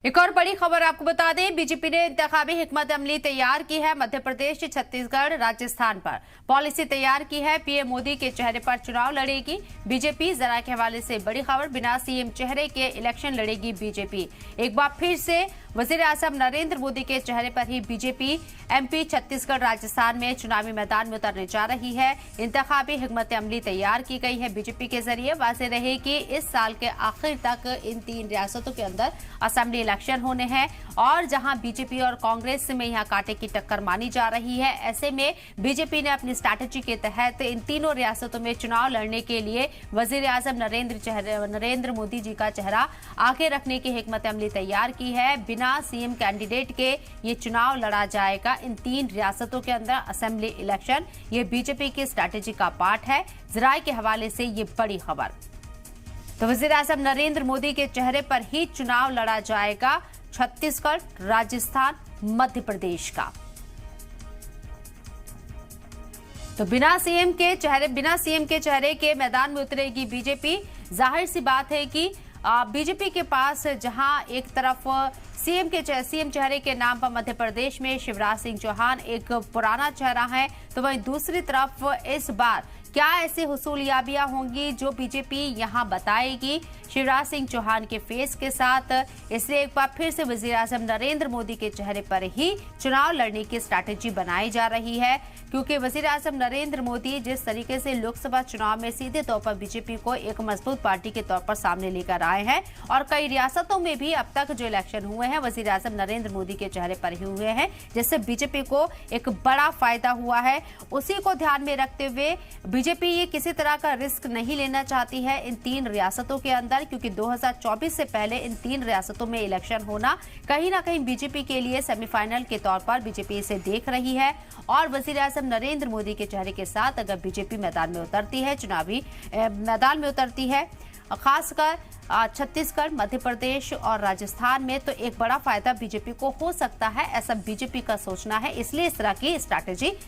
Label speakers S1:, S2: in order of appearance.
S1: एक और बड़ी खबर आपको बता दें, बीजेपी ने इंतखाबी हिकमत अमली तैयार की है। मध्य प्रदेश, छत्तीसगढ़, राजस्थान पर पॉलिसी तैयार की है। पीएम मोदी के चेहरे पर चुनाव लड़ेगी बीजेपी। जरा के हवाले से बड़ी खबर, बिना सीएम चेहरे के इलेक्शन लड़ेगी बीजेपी। एक बार फिर से वजीर आजम नरेंद्र मोदी के चेहरे पर ही बीजेपी एमपी, छत्तीसगढ़, राजस्थान में चुनावी मैदान में उतरने जा रही है। इंतखाबी हिकमत अमली तैयार की गई है बीजेपी के जरिए। वाज़ेह रहे कि इस साल के आखिर तक इन 3 रियासतों के अंदर असेंबली इलेक्शन होने हैं और जहां बीजेपी और कांग्रेस में यहां कांटे की टक्कर मानी जा रही है। ऐसे में बीजेपी ने अपनी स्ट्रैटेजी के तहत इन तीनों रियासतों में चुनाव लड़ने के लिए वजीर आजम नरेंद्र मोदी जी का चेहरा आगे रखने की हिकमत अमली तैयार की है। बिना सीएम कैंडिडेट के ये चुनाव लड़ा जाएगा इन 3 रियासतों के अंदर असेंबली इलेक्शन। ये बीजेपी की स्ट्रैटेजी का पार्ट है। जराये के हवाले से ये बड़ी खबर। तो वजीर आजम नरेंद्र मोदी के चेहरे पर ही चुनाव लड़ा जाएगा छत्तीसगढ़, राजस्थान, मध्य प्रदेश का। तो बिना सीएम के चेहरे के मैदान में उतरेगी बीजेपी। जाहिर सी बात है कि बीजेपी के पास जहां एक तरफ सीएम चेहरे के नाम पर मध्य प्रदेश में शिवराज सिंह चौहान एक पुराना चेहरा है, तो वहीं दूसरी तरफ इस बार क्या ऐसी हुसूलियाबियां होंगी जो बीजेपी यहां बताएगी शिवराज सिंह चौहान के फेस के साथ। इसलिए एक बार फिर से वजीर आजम नरेंद्र मोदी के चेहरे पर ही चुनाव लड़ने की स्ट्रैटेजी बनाई जा रही है, क्योंकि वजीर आजम नरेंद्र मोदी जिस तरीके से लोकसभा चुनाव में सीधे तौर पर बीजेपी को एक मजबूत पार्टी के तौर पर सामने लेकर आए हैं और कई रियासतों में भी अब तक जो इलेक्शन हुए हैं वजीर आजम नरेंद्र मोदी के चेहरे पर ही हुए हैं, जिससे बीजेपी को एक बड़ा फायदा हुआ है। उसी को ध्यान में रखते हुए बीजेपी ये किसी तरह का रिस्क नहीं लेना चाहती है इन 3 रियासतों के अंदर, क्योंकि 2024 से पहले इन 3 रियासतों में इलेक्शन होना कहीं ना कहीं बीजेपी के लिए सेमीफाइनल के तौर पर बीजेपी इसे देख रही है। और वजीर आजम नरेंद्र मोदी के चेहरे के साथ अगर बीजेपी मैदान में उतरती है, चुनावी मैदान में उतरती है, खासकर छत्तीसगढ़, मध्य प्रदेश और राजस्थान में, तो एक बड़ा फायदा बीजेपी को हो सकता है, ऐसा बीजेपी का सोचना है। इसलिए इस तरह की स्ट्रैटेजी